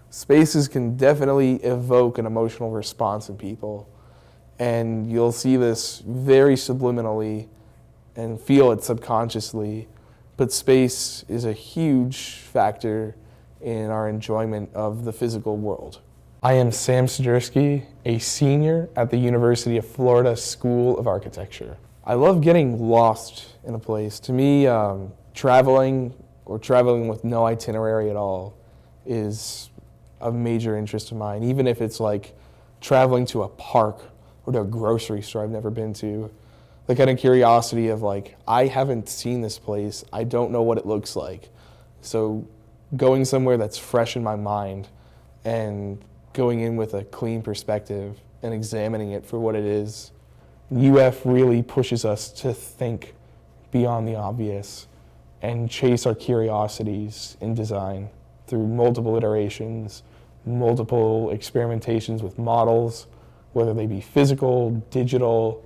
Spaces can definitely evoke an emotional response in people. And you'll see this very subliminally and feel it subconsciously. But space is a huge factor in our enjoyment of the physical world. I am Sam Sidursky, a senior at the University of Florida School of Architecture. I love getting lost in a place. To me, traveling or traveling with no itinerary at all is a major interest of mine, even if it's like traveling to a park or to a grocery store I've never been to. The kind of curiosity of like, I haven't seen this place, I don't know what it looks like. So going somewhere that's fresh in my mind and going in with a clean perspective and examining it for what it is. UF really pushes us to think beyond the obvious and chase our curiosities in design through multiple iterations, multiple experimentations with models, whether they be physical, digital,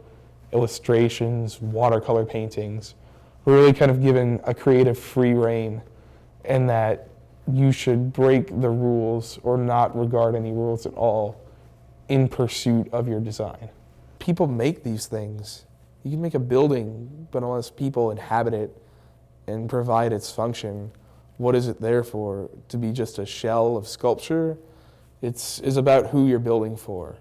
illustrations, watercolor paintings. We're really kind of given a creative free rein, and that you should break the rules or not regard any rules at all in pursuit of your design. People make these things. You can make a building, but unless people inhabit it and provide its function, what is it there for? To be just a shell of sculpture? It's about who you're building for.